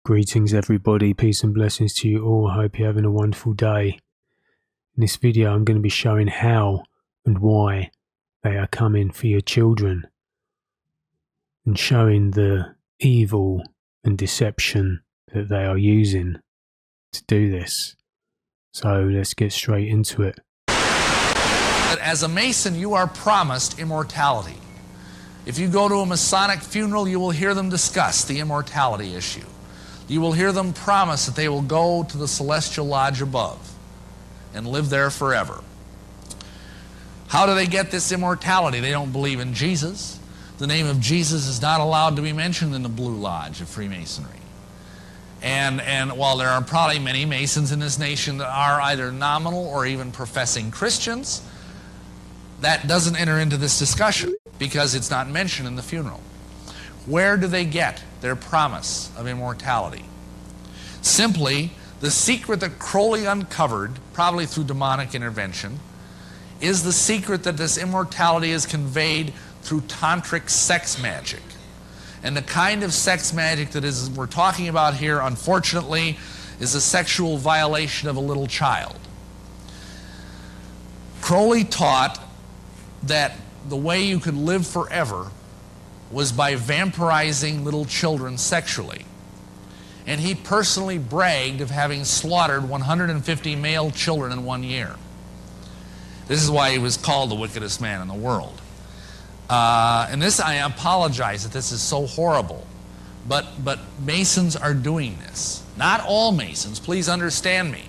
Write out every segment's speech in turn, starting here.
Greetings everybody, peace and blessings to you all. I hope you're having a wonderful day. In this video I'm going to be showing how and why they are coming for your children and showing the evil and deception that they are using to do this. So let's get straight into it. As a Mason, you are promised immortality. If you go to a Masonic funeral, you will hear them discuss the immortality issue. You will hear them promise that they will go to the celestial lodge above and live there forever. How do they get this immortality? They don't believe in Jesus. The name of Jesus is not allowed to be mentioned in the Blue Lodge of Freemasonry. And while there are probably many Masons in this nation that are either nominal or even professing Christians, that doesn't enter into this discussion because it's not mentioned in the funeral. Where do they get their promise of immortality? Simply, the secret that Crowley uncovered, probably through demonic intervention, is the secret that this immortality is conveyed through tantric sex magic. And the kind of sex magic that we're talking about here, unfortunately, is a sexual violation of a little child. Crowley taught that the way you could live forever was by vampirizing little children sexually. And he personally bragged of having slaughtered 150 male children in 1 year. This is why he was called the wickedest man in the world. And this, I apologize that this is so horrible, but Masons are doing this. Not all Masons, please understand me.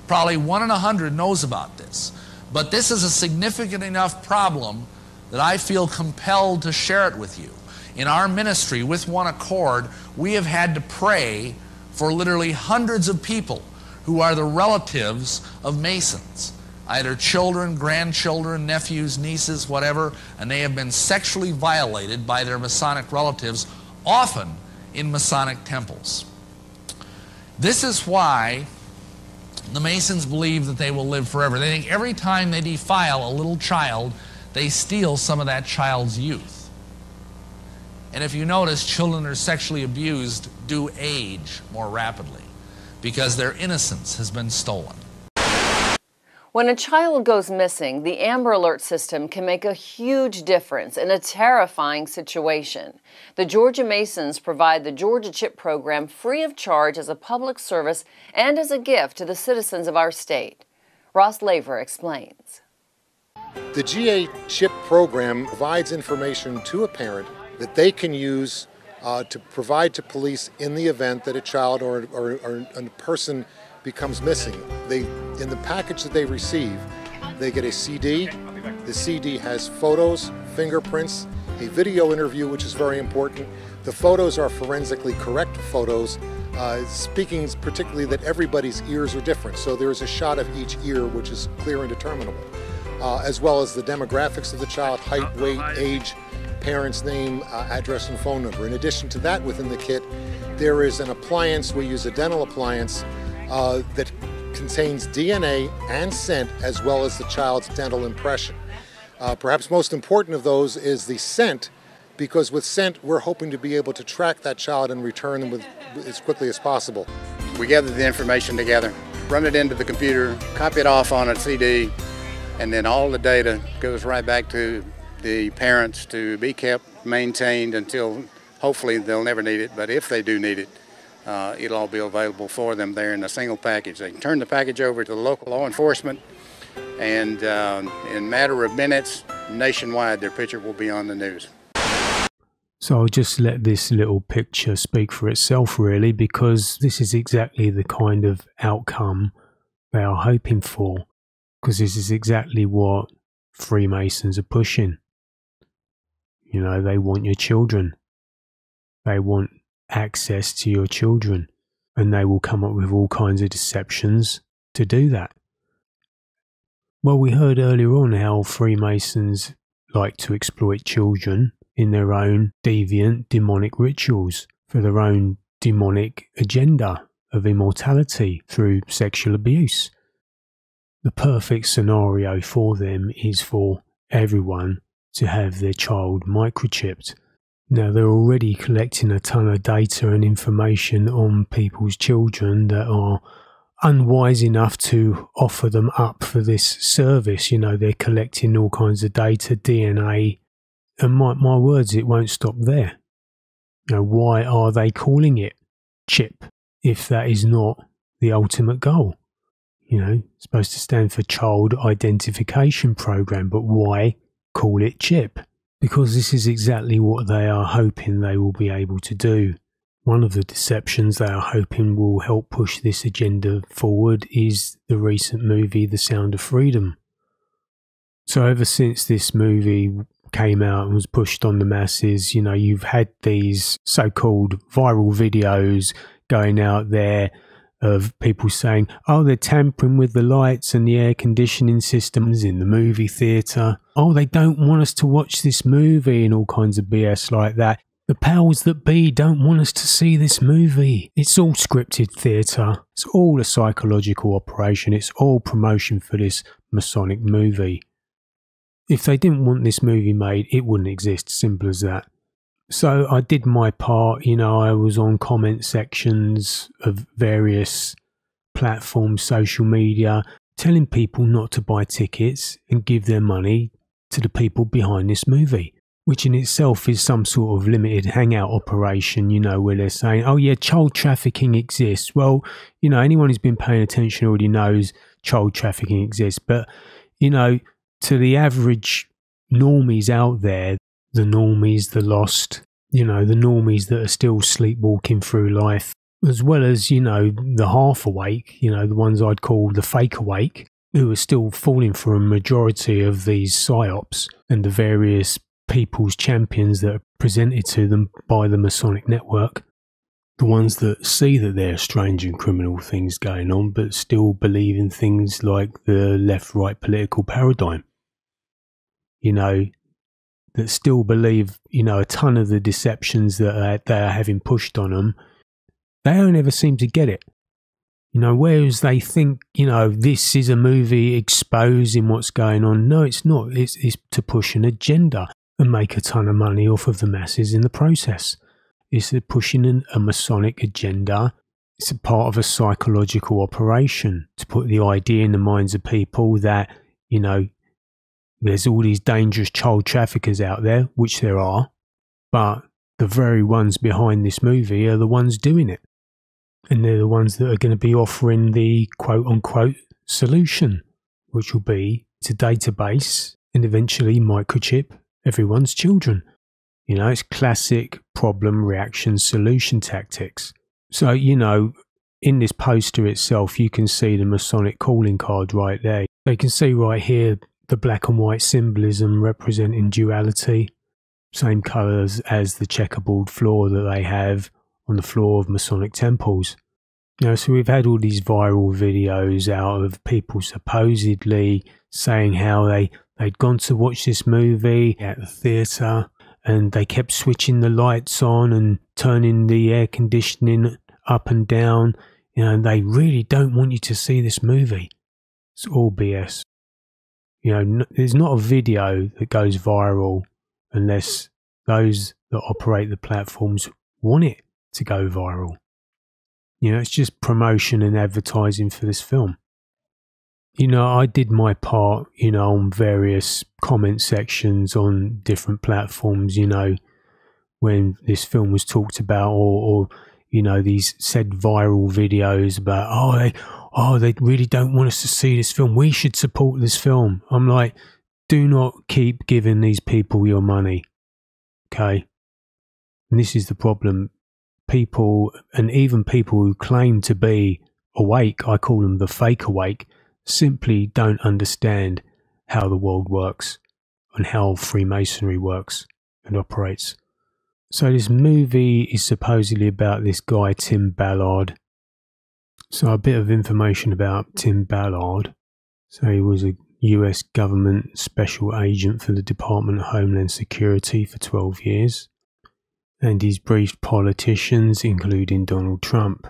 Probably 1 in 100 knows about this. But this is a significant enough problem that I feel compelled to share it with you. In our ministry, with one accord, we have had to pray for literally hundreds of people who are the relatives of Masons, either children, grandchildren, nephews, nieces, whatever, and they have been sexually violated by their Masonic relatives, often in Masonic temples. This is why the Masons believe that they will live forever. They think every time they defile a little child, they steal some of that child's youth. And if you notice, children that are sexually abused do age more rapidly because their innocence has been stolen. When a child goes missing, the Amber Alert system can make a huge difference in a terrifying situation. The Georgia Masons provide the Georgia CHIP program free of charge as a public service and as a gift to the citizens of our state. Ross Laver explains. The GA CHIP program provides information to a parent that they can use to provide to police in the event that a child or a person becomes missing. In the package that they receive, they get a CD. The CD has photos, fingerprints, a video interview, which is very important. The photos are forensically correct photos, speaking particularly that everybody's ears are different. So there's a shot of each ear, which is clear and determinable, as well as the demographics of the child, height, weight, age, parent's name, address, and phone number. In addition to that, within the kit, there is an appliance. We use a dental appliance that contains DNA and scent, as well as the child's dental impression. Perhaps most important of those is the scent, because with scent, we're hoping to be able to track that child and return them as quickly as possible. We gather the information together, run it into the computer, copy it off on a CD, and then all the data goes right back to the parents to be kept, maintained until hopefully they'll never need it, but if they do need it, it'll all be available for them there in a single package. They can turn the package over to the local law enforcement, and in a matter of minutes, nationwide, their picture will be on the news. So I'll just let this little picture speak for itself really, because this is exactly the kind of outcome they are hoping for, because this is exactly what Freemasons are pushing. You know, they want your children. They want access to your children, and they will come up with all kinds of deceptions to do that. Well, we heard earlier on how Freemasons like to exploit children in their own deviant, demonic rituals for their own demonic agenda of immortality through sexual abuse. The perfect scenario for them is for everyone to have their child microchipped. Now, they're already collecting a ton of data and information on people's children that are unwise enough to offer them up for this service. You know, they're collecting all kinds of data, DNA, and my words, it won't stop there. You know, why are they calling it CHIP if that is not the ultimate goal? You know, it's supposed to stand for Child Identification Program, but why call it CHIP? Because this is exactly what they are hoping they will be able to do. One of the deceptions they are hoping will help push this agenda forward is the recent movie The Sound of Freedom. So ever since this movie came out and was pushed on the masses, you know, you've had these so-called viral videos going out there of people saying, oh, they're tampering with the lights and the air conditioning systems in the movie theatre. Oh, they don't want us to watch this movie and all kinds of BS like that. The powers that be don't want us to see this movie. It's all scripted theatre. It's all a psychological operation. It's all promotion for this Masonic movie. If they didn't want this movie made, it wouldn't exist. Simple as that. So I did my part, you know, I was on comment sections of various platforms, social media, telling people not to buy tickets and give their money to the people behind this movie, which in itself is some sort of limited hangout operation, you know, where they're saying, oh yeah, child trafficking exists. Well, you know, anyone who's been paying attention already knows child trafficking exists. But, you know, to the average normies out there, the normies, the lost, you know, the normies that are still sleepwalking through life, as well as, you know, the half awake, you know, the ones I'd call the fake awake, who are still falling for a majority of these psyops and the various people's champions that are presented to them by the Masonic network. The ones that see that there are strange and criminal things going on, but still believe in things like the left-right political paradigm. You know, that still believe, you know, a ton of the deceptions that they are having pushed on them, they don't ever seem to get it. You know, whereas they think, you know, this is a movie exposing what's going on. No, it's not. It's to push an agenda and make a ton of money off of the masses in the process. It's pushing a Masonic agenda. It's a part of a psychological operation to put the idea in the minds of people that, you know, there's all these dangerous child traffickers out there, which there are, but the very ones behind this movie are the ones doing it. And they're the ones that are going to be offering the quote-unquote solution, which will be to database and eventually microchip everyone's children. You know, it's classic problem, reaction, solution tactics. So, you know, in this poster itself, you can see the Masonic calling card right there. They can see right here the black and white symbolism representing duality, same colours as the checkerboard floor that they have on the floor of Masonic temples. You know, so we've had all these viral videos out of people supposedly saying how they'd gone to watch this movie at the theatre and they kept switching the lights on and turning the air conditioning up and down. You know, and they really don't want you to see this movie. It's all BS. You know, there's not a video that goes viral unless those that operate the platforms want it to go viral. You know, it's just promotion and advertising for this film. You know, I did my part, you know, on various comment sections on different platforms, you know, when this film was talked about or you know, these said viral videos about, they really don't want us to see this film. We should support this film. I'm like, do not keep giving these people your money. Okay? And this is the problem. People, and even people who claim to be awake, I call them the fake awake, simply don't understand how the world works and how Freemasonry works and operates. So this movie is supposedly about this guy, Tim Ballard. So a bit of information about Tim Ballard. So he was a US government special agent for the Department of Homeland Security for 12 years. And he's briefed politicians, including Donald Trump.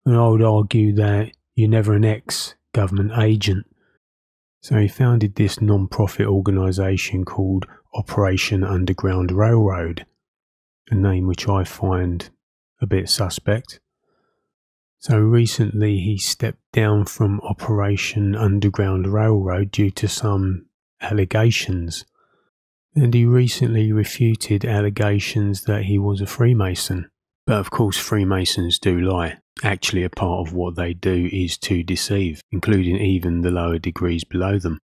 And I would argue that you're never an ex-government agent. So he founded this non-profit organisation called Operation Underground Railroad. a name which I find a bit suspect. So recently he stepped down from Operation Underground Railroad due to some allegations, and he recently refuted allegations that he was a Freemason. But of course Freemasons do lie. Actually, a part of what they do is to deceive, including even the lower degrees below them.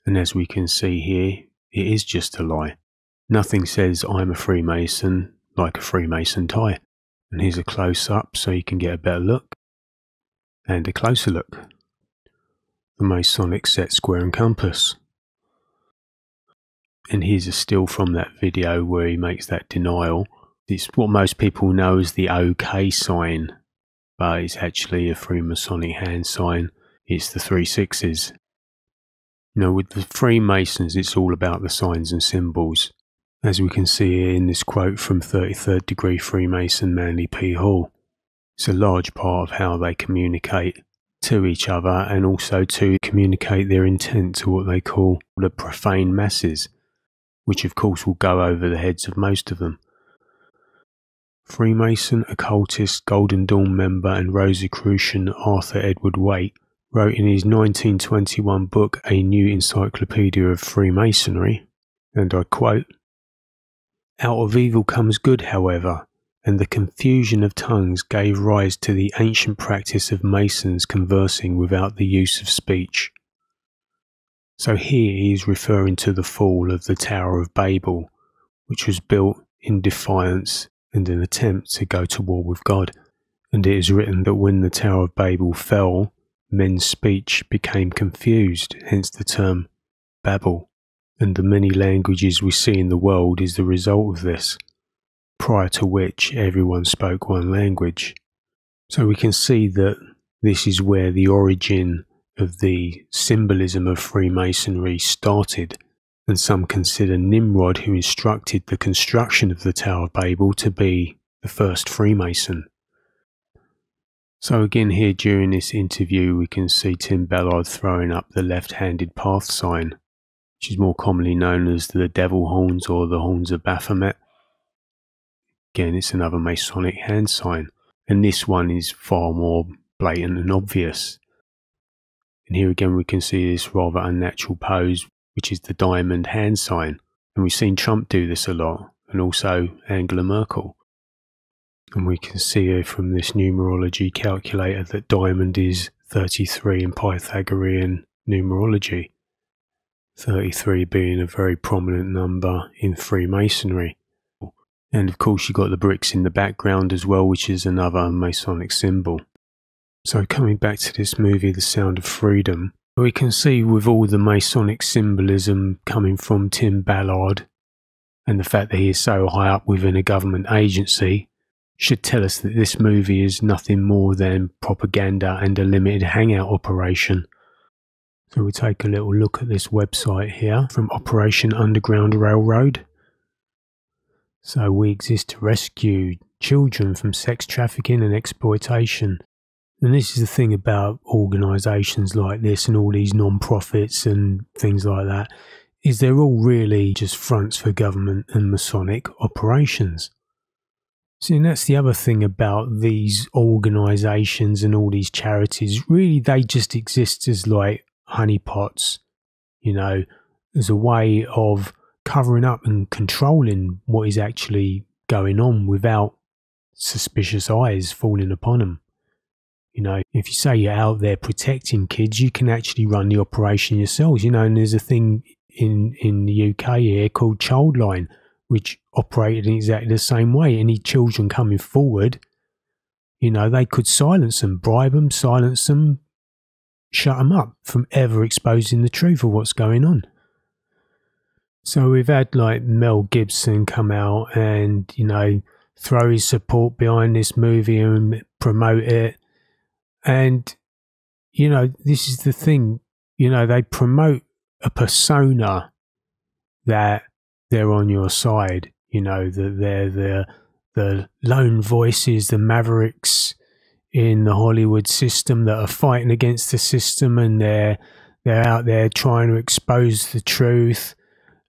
And as we can see here, it is just a lie. Nothing says I'm a Freemason like a Freemason tie. And here's a close-up so you can get a better look. And a closer look. The Masonic set, square and compass. And here's a still from that video where he makes that denial. It's what most people know as the OK sign, but it's actually a Freemasonic hand sign. It's the 3 6s. You know, with the Freemasons, it's all about the signs and symbols, as we can see here in this quote from 33rd degree Freemason Manly P. Hall. It's a large part of how they communicate to each other, and also to communicate their intent to what they call the profane masses, which of course will go over the heads of most of them. Freemason, occultist, Golden Dawn member and Rosicrucian Arthur Edward Waite wrote in his 1921 book A New Encyclopedia of Freemasonry, and I quote, "Out of evil comes good, however, and the confusion of tongues gave rise to the ancient practice of Masons conversing without the use of speech." So here he is referring to the fall of the Tower of Babel, which was built in defiance and an attempt to go to war with God. And it is written that when the Tower of Babel fell, men's speech became confused, hence the term Babel. And the many languages we see in the world is the result of this, prior to which everyone spoke one language. So we can see that this is where the origin of the symbolism of Freemasonry started, and some consider Nimrod, who instructed the construction of the Tower of Babel, to be the first Freemason. So again here during this interview we can see Tim Ballard throwing up the left-handed path sign, which is more commonly known as the devil horns or the horns of Baphomet. Again, it's another Masonic hand sign, and this one is far more blatant and obvious. And here again we can see this rather unnatural pose, which is the diamond hand sign. And we've seen Trump do this a lot, and also Angela Merkel. And we can see here from this numerology calculator that diamond is 33 in Pythagorean numerology. 33 being a very prominent number in Freemasonry. And of course you've got the bricks in the background as well, which is another Masonic symbol. So coming back to this movie, The Sound of Freedom, we can see with all the Masonic symbolism coming from Tim Ballard, and the fact that he is so high up within a government agency, should tell us that this movie is nothing more than propaganda and a limited hangout operation. So we take a little look at this website here from Operation Underground Railroad. So we exist to rescue children from sex trafficking and exploitation. And this is the thing about organisations like this and all these non-profits and things like that, is they're all really just fronts for government and Masonic operations. See, and that's the other thing about these organisations and all these charities. Really, they just exist as like honeypots, you know, as a way of covering up and controlling what is actually going on without suspicious eyes falling upon them. You know, if you say you're out there protecting kids, you can actually run the operation yourselves, you know, and there's a thing in the UK here called Childline, which operated in exactly the same way. Any children coming forward, you know, they could silence them, bribe them, silence them, shut them up from ever exposing the truth of what's going on. So we've had like Mel Gibson come out and, you know, throw his support behind this movie and promote it. And, you know, this is the thing, you know, they promote a persona that they're on your side, you know, that they're the lone voices, the mavericks in the Hollywood system that are fighting against the system, and they're out there trying to expose the truth,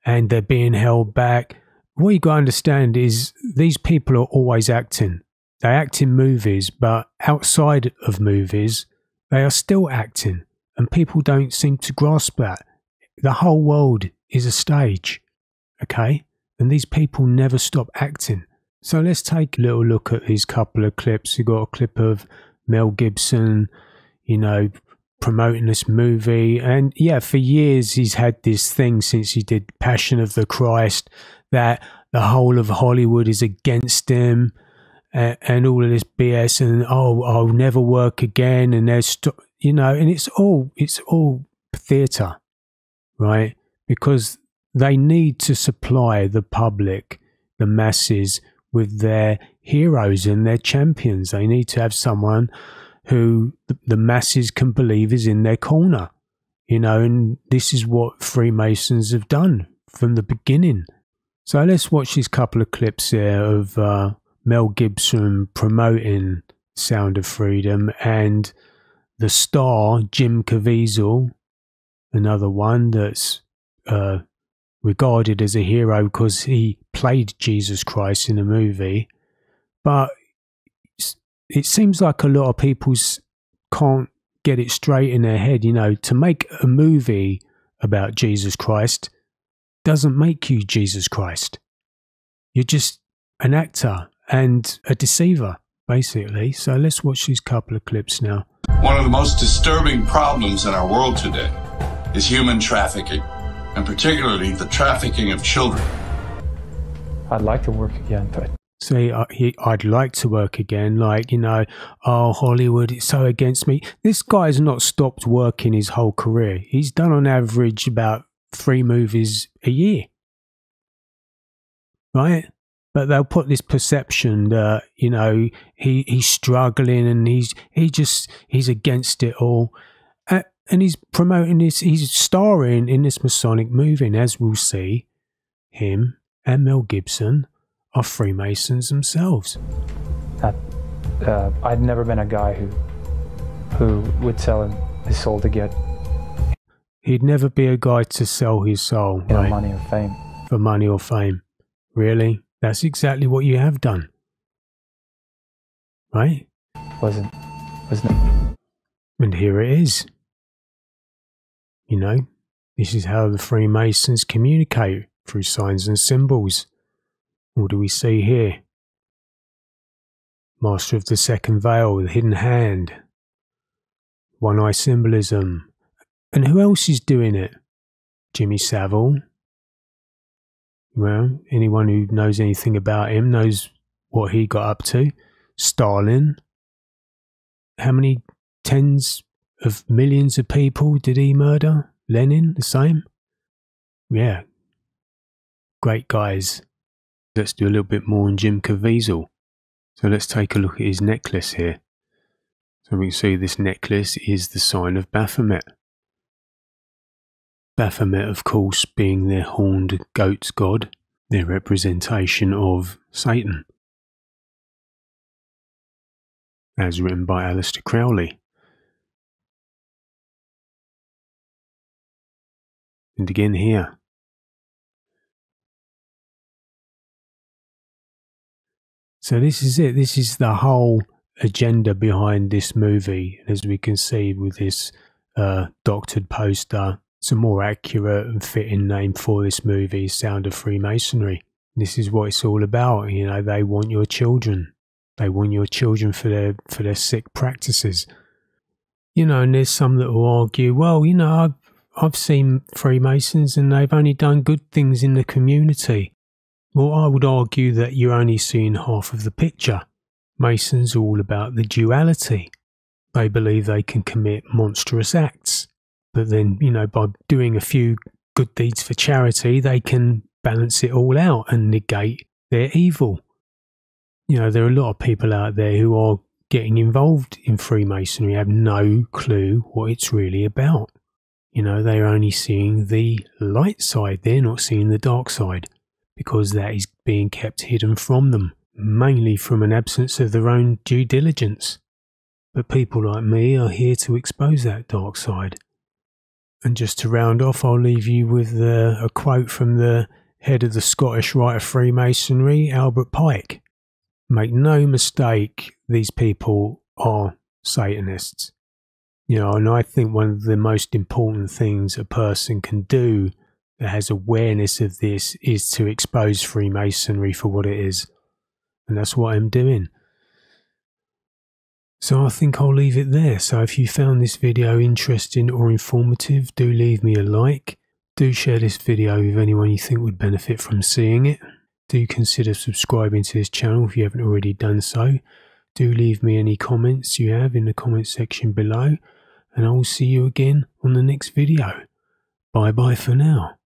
and they're being held back. what you got to understand is these people are always acting. They act in movies, but outside of movies, they are still acting. And people don't seem to grasp that. The whole world is a stage, okay? And these people never stop acting. So let's take a little look at these couple of clips. You've got a clip of Mel Gibson, you know, promoting this movie. And yeah, for years he's had this thing since he did Passion of the Christ that the whole of Hollywood is against him and all of this BS and, oh, I'll never work again. And there's, you know, and it's all theatre, right? Because they need to supply the public, the masses, with their heroes and their champions. They need to have someone who the masses can believe is in their corner, you know, and this is what Freemasons have done from the beginning. So let's watch these couple of clips here of Mel Gibson promoting Sound of Freedom and the star, Jim Caviezel, another one that's regarded as a hero because he played Jesus Christ in a movie. But it seems like a lot of people can't get it straight in their head. You know, to make a movie about Jesus Christ doesn't make you Jesus Christ. You're just an actor and a deceiver, basically. So let's watch these couple of clips now. One of the most disturbing problems in our world today is human trafficking, and particularly the trafficking of children. I'd like to work again, but... See, I'd like to work again, like, you know, oh, Hollywood, it's so against me. This guy's not stopped working his whole career. He's done on average about 3 movies a year, right? But they'll put this perception that, you know, he's struggling and he's against it all. And he's promoting this, he's starring in this Masonic movie, and as we'll see, him and Mel Gibson are Freemasons themselves. I'd never been a guy who would sell his soul to get... He'd never be a guy to sell his soul, right? Money or fame. For money or fame. Really? That's exactly what you have done. Right? Wasn't it? And here it is. You know, this is how the Freemasons communicate, through signs and symbols. What do we see here? Master of the Second Veil, the Hidden Hand, One Eye Symbolism. And who else is doing it? Jimmy Savile. Well, anyone who knows anything about him knows what he got up to. Stalin. How many tens of millions of people did he murder? Lenin, the same? Yeah. Great guys. Let's do a little bit more on Jim Caviezel. So let's take a look at his necklace here. So we can see this necklace is the sign of Baphomet. Baphomet, of course, being their horned goat's god, their representation of Satan. As written by Aleister Crowley. And again here. So this is it. This is the whole agenda behind this movie. As we can see with this doctored poster, it's a more accurate and fitting name for this movie, Sound of Freemasonry. This is what it's all about. You know, they want your children. They want your children for their sick practices. You know, and there's some that will argue, well, you know, I've seen Freemasons and they've only done good things in the community. Well, I would argue that you're only seeing half of the picture. Masons are all about the duality. They believe they can commit monstrous acts. But then, you know, by doing a few good deeds for charity, they can balance it all out and negate their evil. You know, there are a lot of people out there who are getting involved in Freemasonry, have no clue what it's really about. You know, they're only seeing the light side, they're not seeing the dark side, because that is being kept hidden from them, mainly from an absence of their own due diligence. But people like me are here to expose that dark side. And just to round off, I'll leave you with a quote from the head of the Scottish Rite of Freemasonry, Albert Pike. Make no mistake, these people are Satanists. You know, and I think one of the most important things a person can do that has awareness of this is to expose Freemasonry for what it is. And that's what I'm doing. So I think I'll leave it there. So if you found this video interesting or informative, do leave me a like. Do share this video with anyone you think would benefit from seeing it. Do consider subscribing to this channel if you haven't already done so. Do leave me any comments you have in the comment section below. And I will see you again on the next video. Bye bye for now.